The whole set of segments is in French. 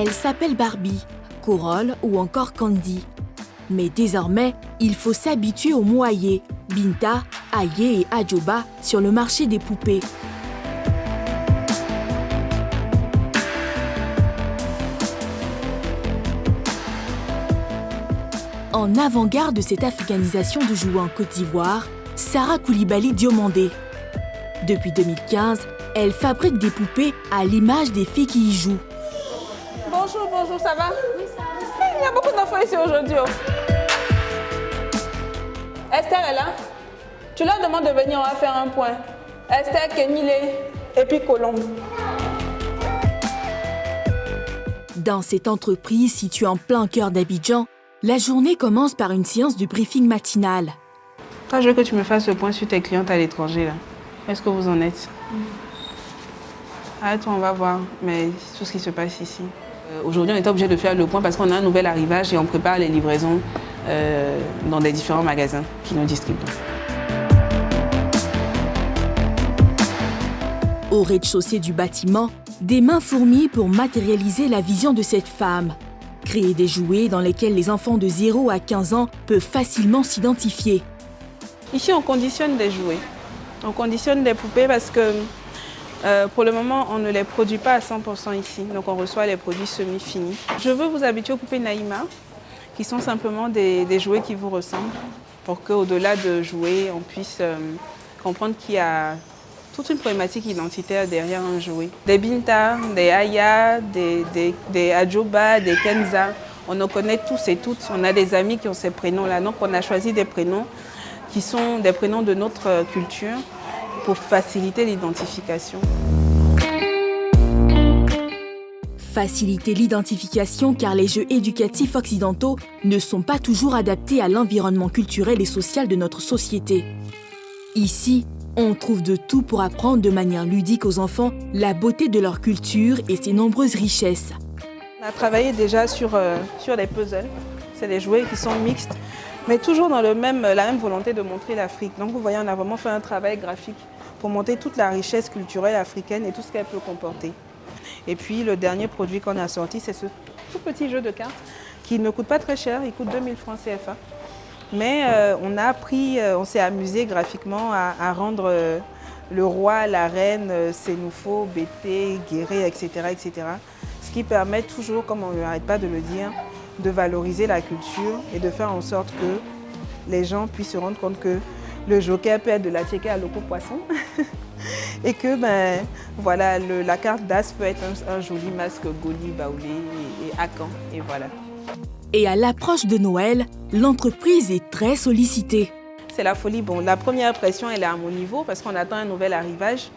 Elle s'appelle Barbie, Corolle ou encore Candy. Mais désormais, il faut s'habituer aux mots Aye, Binta, Aye et Adjoba sur le marché des poupées. En avant-garde de cette africanisation de jouets en Côte d'Ivoire, Sarah Koulibaly Diomandé. Depuis 2015, elle fabrique des poupées à l'image des filles qui y jouent. Bonjour, ça va? Oui, ça va. Il y a beaucoup d'enfants ici aujourd'hui. Esther est là. Tu leur demandes de venir, on va faire un point. Esther, Kenile et puis Colombe. Dans cette entreprise située en plein cœur d'Abidjan, la journée commence par une séance de briefing matinal. Toi, je veux que tu me fasses le point sur tes clientes à l'étranger, là. Est-ce que vous en êtes? Ah, toi, on va voir, mais tout ce qui se passe ici. Aujourd'hui, on est obligé de faire le point parce qu'on a un nouvel arrivage et on prépare les livraisons dans des différents magasins qui nous distribuent. Au rez-de-chaussée du bâtiment, des mains fourmillent pour matérialiser la vision de cette femme. Créer des jouets dans lesquels les enfants de 0 à 15 ans peuvent facilement s'identifier. Ici, on conditionne des jouets. On conditionne des poupées parce que pour le moment, on ne les produit pas à 100% ici. Donc, on reçoit les produits semi-finis. Je veux vous habituer aux poupées Naïma, qui sont simplement des jouets qui vous ressemblent, pour qu'au-delà de jouer, on puisse comprendre qu'il y a toute une problématique identitaire derrière un jouet. Des Binta, des Aya, des Adjoba, des Kenza, on en connaît tous et toutes. On a des amis qui ont ces prénoms-là. Donc, on a choisi des prénoms qui sont des prénoms de notre culture pour faciliter l'identification. Faciliter l'identification car les jeux éducatifs occidentaux ne sont pas toujours adaptés à l'environnement culturel et social de notre société. Ici, on trouve de tout pour apprendre de manière ludique aux enfants la beauté de leur culture et ses nombreuses richesses. On a travaillé déjà sur les puzzles. C'est des jouets qui sont mixtes, mais toujours dans la même volonté de montrer l'Afrique. Donc vous voyez, on a vraiment fait un travail graphique pour montrer toute la richesse culturelle africaine et tout ce qu'elle peut comporter. Et puis le dernier produit qu'on a sorti, c'est ce tout petit jeu de cartes qui ne coûte pas très cher, il coûte 2000 francs CFA. Mais on s'est amusé graphiquement à rendre le roi, la reine, Sénoufo, Bété, Guéré, etc., etc. Ce qui permet toujours, comme on n'arrête pas de le dire, de valoriser la culture et de faire en sorte que les gens puissent se rendre compte que le joker peut être de la tchéka à l'oco poisson et que voilà, la carte d'As peut être un joli masque Goli, Baoulé et Akan, et voilà. Et à l'approche de Noël, l'entreprise est très sollicitée. C'est la folie. Bon, la première pression, elle est à mon niveau parce qu'on attend un nouvel arrivage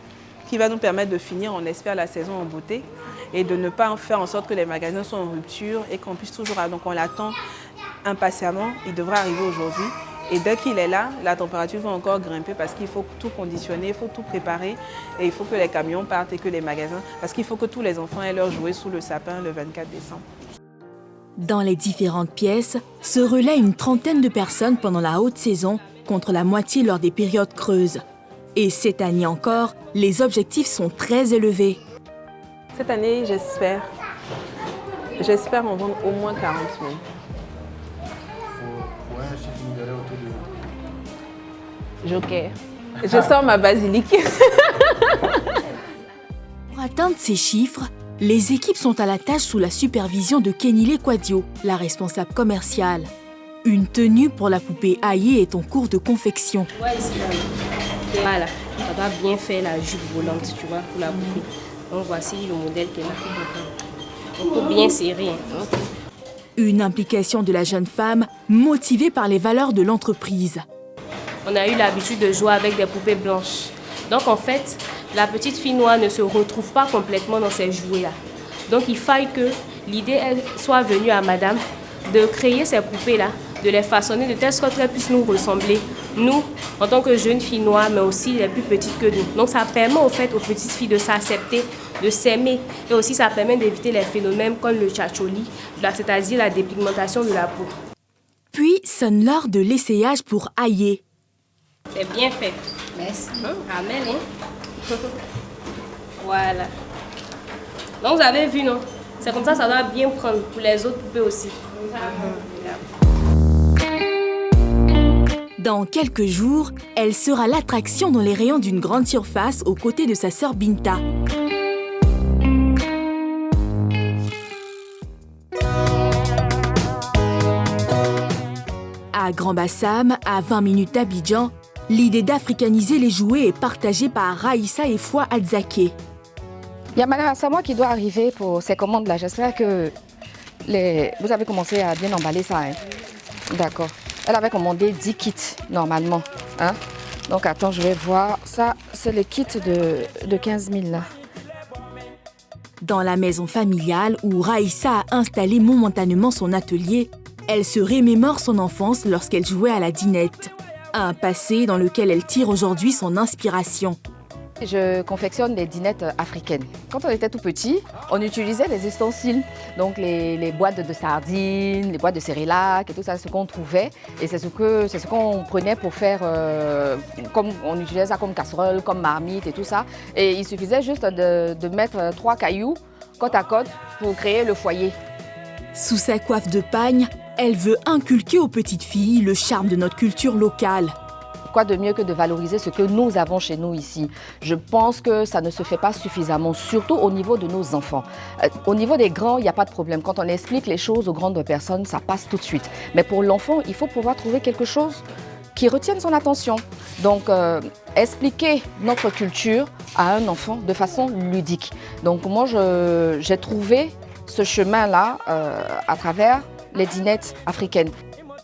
qui va nous permettre de finir, on espère, la saison en beauté et de ne pas faire en sorte que les magasins soient en rupture et qu'on puisse toujours... Donc on l'attend impatiemment, il devrait arriver aujourd'hui. Et dès qu'il est là, la température va encore grimper parce qu'il faut tout conditionner, il faut tout préparer et il faut que les camions partent et que les magasins... Parce qu'il faut que tous les enfants aient leur jouet sous le sapin le 24 décembre. Dans les différentes pièces se relaient une trentaine de personnes pendant la haute saison contre la moitié lors des périodes creuses. Et cette année encore, les objectifs sont très élevés. Cette année, j'espère en vendre au moins 40 000. Pour un chiffre numéraire autour de... Joker. Je sors ma basilic. Pour atteindre ces chiffres, les équipes sont à la tâche sous la supervision de Kenile Kwadio, la responsable commerciale. Une tenue pour la poupée Aye est en cours de confection. Ouais, ici, voilà, ça doit bien faire la jupe volante, tu vois, pour la poupée. Donc voici le modèle qu'elle a. On peut bien serrer. Hein. Une implication de la jeune femme motivée par les valeurs de l'entreprise. On a eu l'habitude de jouer avec des poupées blanches. Donc en fait, la petite fille noire ne se retrouve pas complètement dans ces jouets-là. Donc il faille que l'idée soit venue à madame de créer ces poupées-là, de les façonner de telle sorte qu'elles puissent nous ressembler, nous, en tant que jeunes filles noires, mais aussi les plus petites que nous. Donc ça permet au fait aux petites filles de s'accepter, de s'aimer, et aussi ça permet d'éviter les phénomènes comme le tchatcholi, c'est-à-dire la dépigmentation de la peau. Puis sonne l'heure de l'essayage pour Aye. C'est bien fait. Merci. Amen, hein? Voilà. Donc vous avez vu, non? C'est comme ça doit bien prendre pour les autres poupées aussi. Dans quelques jours, elle sera l'attraction dans les rayons d'une grande surface aux côtés de sa sœur Binta. À Grand Bassam, à 20 minutes d'Abidjan, l'idée d'africaniser les jouets est partagée par Raïssa et Foi Adzake. Il y a Madame Assamoah qui doit arriver pour ces commandes-là. J'espère que vous avez commencé à bien emballer ça. Hein? D'accord. Elle avait commandé 10 kits normalement. Hein? Donc attends, je vais voir. Ça, c'est le kit de 15 000 là. Dans la maison familiale où Raïssa a installé momentanément son atelier, elle se remémore son enfance lorsqu'elle jouait à la dinette. Un passé dans lequel elle tire aujourd'hui son inspiration. Je confectionne des dinettes africaines. Quand on était tout petit, on utilisait des ustensiles. Donc les boîtes de sardines, les boîtes de cérélac et tout ça, c'est ce qu'on trouvait. Et c'est ce qu'on prenait pour faire, comme on utilisait ça comme casserole, comme marmite et tout ça. Et il suffisait juste de mettre 3 cailloux côte à côte pour créer le foyer. Sous sa coiffe de pagne, elle veut inculquer aux petites filles le charme de notre culture locale. Quoi de mieux que de valoriser ce que nous avons chez nous ici? Je pense que ça ne se fait pas suffisamment, surtout au niveau de nos enfants. Au niveau des grands, il n'y a pas de problème. Quand on explique les choses aux grandes personnes, ça passe tout de suite. Mais pour l'enfant, il faut pouvoir trouver quelque chose qui retienne son attention. Donc, expliquer notre culture à un enfant de façon ludique. Donc, moi, j'ai trouvé ce chemin-là à travers les dinettes africaines.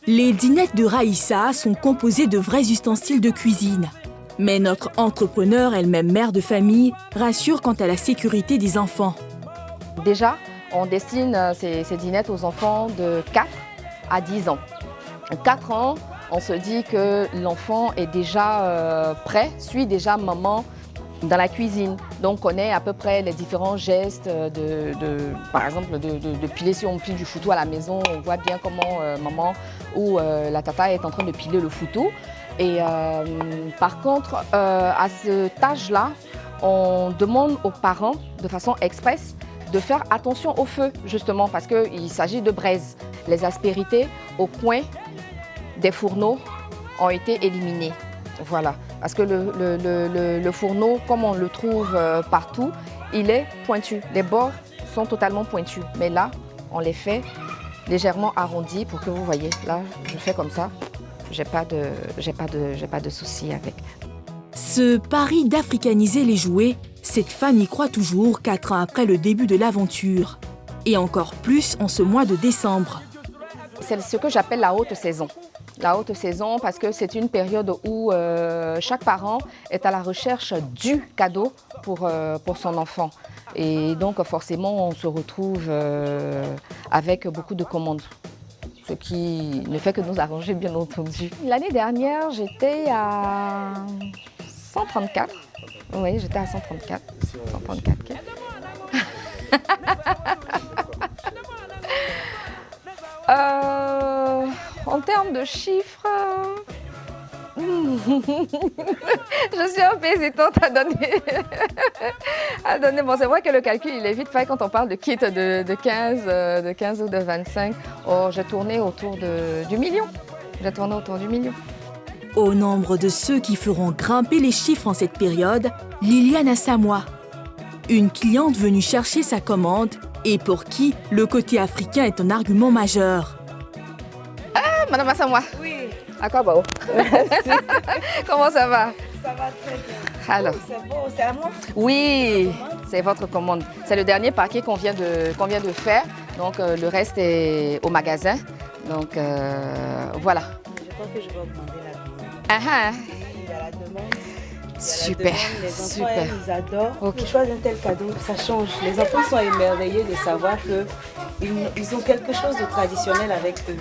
Les dinettes de Raïssa sont composées de vrais ustensiles de cuisine. Mais notre entrepreneur, elle-même mère de famille, rassure quant à la sécurité des enfants. Déjà, on destine ces dinettes aux enfants de 4 à 10 ans. 4 ans, on se dit que l'enfant est déjà prêt, suit déjà maman dans la cuisine. Donc, on connaît à peu près les différents gestes par exemple, de piler. Si on pile du foutou à la maison, on voit bien comment maman ou la tata est en train de piler le foutou. Et par contre, à cet âge-là, on demande aux parents, de façon express, de faire attention au feu, justement, parce qu'il s'agit de braise. Les aspérités au coin des fourneaux ont été éliminées. Voilà, parce que le fourneau, comme on le trouve partout, il est pointu. Les bords sont totalement pointus. Mais là, on les fait légèrement arrondis pour que vous voyez. Là, je fais comme ça. J'ai pas de souci avec. Ce pari d'africaniser les jouets, cette femme y croit toujours 4 ans après le début de l'aventure. Et encore plus en ce mois de décembre. C'est ce que j'appelle la haute saison. La haute saison parce que c'est une période où chaque parent est à la recherche du cadeau pour son enfant. Et donc forcément, on se retrouve avec beaucoup de commandes. Ce qui ne fait que nous arranger, bien entendu. L'année dernière, j'étais à 134. Oui, j'étais à 134. 134. En termes de chiffres, je suis un peu hésitante à donner. Bon, c'est vrai que le calcul il est vite fait quand on parle de kits de 15 ou de 25. Oh, j'ai tourné autour du million. Au nombre de ceux qui feront grimper les chiffres en cette période, Liliane Assamoah. Une cliente venue chercher sa commande et pour qui le côté africain est un argument majeur. Madame Assamoah. Oui. À quoi bah, comment ça va? Ça va très bien. Alors. Oh, c'est beau, c'est à moi? Oui, c'est votre commande. C'est le dernier paquet qu'on vient de faire. Donc le reste est au magasin. Donc voilà. Je crois que je vais augmenter la demande. Ah, Il y a la demande. super, Les enfants, super. ils adorent. Ok. Le choix d'un tel cadeau, ça change. Les enfants sont émerveillés de savoir qu'ils ont quelque chose de traditionnel avec eux.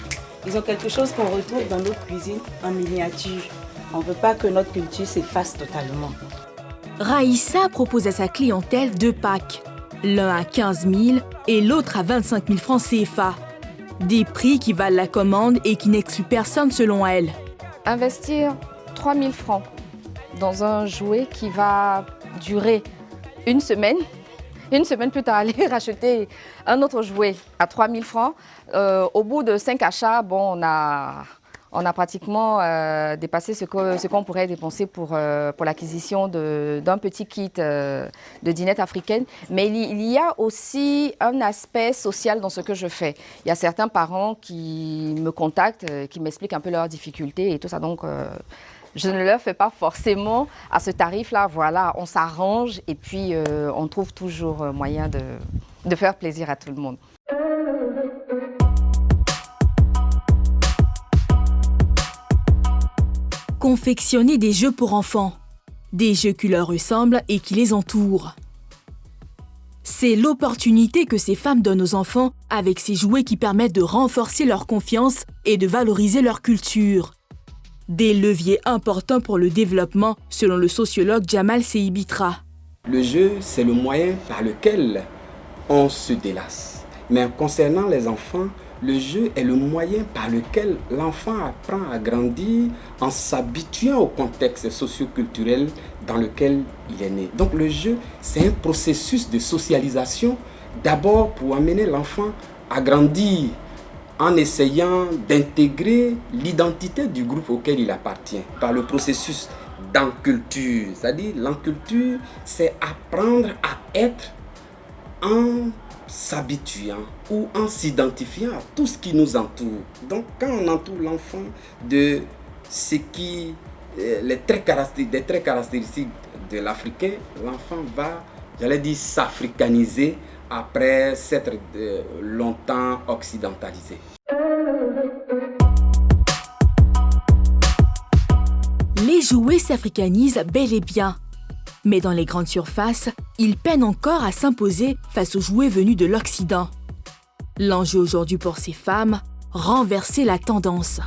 Ils ont quelque chose qu'on retrouve dans notre cuisine en miniature. On ne veut pas que notre culture s'efface totalement. Raïssa propose à sa clientèle 2 packs, l'un à 15 000 et l'autre à 25 000 francs CFA. Des prix qui valent la commande et qui n'excluent personne selon elle. Investir 3 000 francs dans un jouet qui va durer une semaine Une semaine plus tard, aller racheter un autre jouet à 3 000 francs. Au bout de 5 achats, bon, on a pratiquement dépassé ce qu'on pourrait dépenser pour l'acquisition d'un petit kit de dinette africaine. Mais il y a aussi un aspect social dans ce que je fais. Il y a certains parents qui me contactent, qui m'expliquent un peu leurs difficultés et tout ça. Donc, je ne leur fais pas forcément à ce tarif-là. Voilà, on s'arrange et puis on trouve toujours moyen de faire plaisir à tout le monde. Confectionner des jeux pour enfants, des jeux qui leur ressemblent et qui les entourent. C'est l'opportunité que ces femmes donnent aux enfants avec ces jouets qui permettent de renforcer leur confiance et de valoriser leur culture. Des leviers importants pour le développement, selon le sociologue Jamal Seibitra. Le jeu, c'est le moyen par lequel on se délasse. Mais concernant les enfants, le jeu est le moyen par lequel l'enfant apprend à grandir en s'habituant au contexte socio-culturel dans lequel il est né. Donc le jeu, c'est un processus de socialisation, d'abord pour amener l'enfant à grandir en essayant d'intégrer l'identité du groupe auquel il appartient par le processus d'enculture. C'est-à-dire, l'enculture, c'est apprendre à être en s'habituant ou en s'identifiant à tout ce qui nous entoure. Donc, quand on entoure l'enfant de ce qui, des traits caractéristiques de l'Africain, l'enfant va, s'africaniser après s'être longtemps occidentalisé. Les jouets s'africanisent bel et bien. Mais dans les grandes surfaces, ils peinent encore à s'imposer face aux jouets venus de l'Occident. L'enjeu aujourd'hui pour ces femmes, renverser la tendance.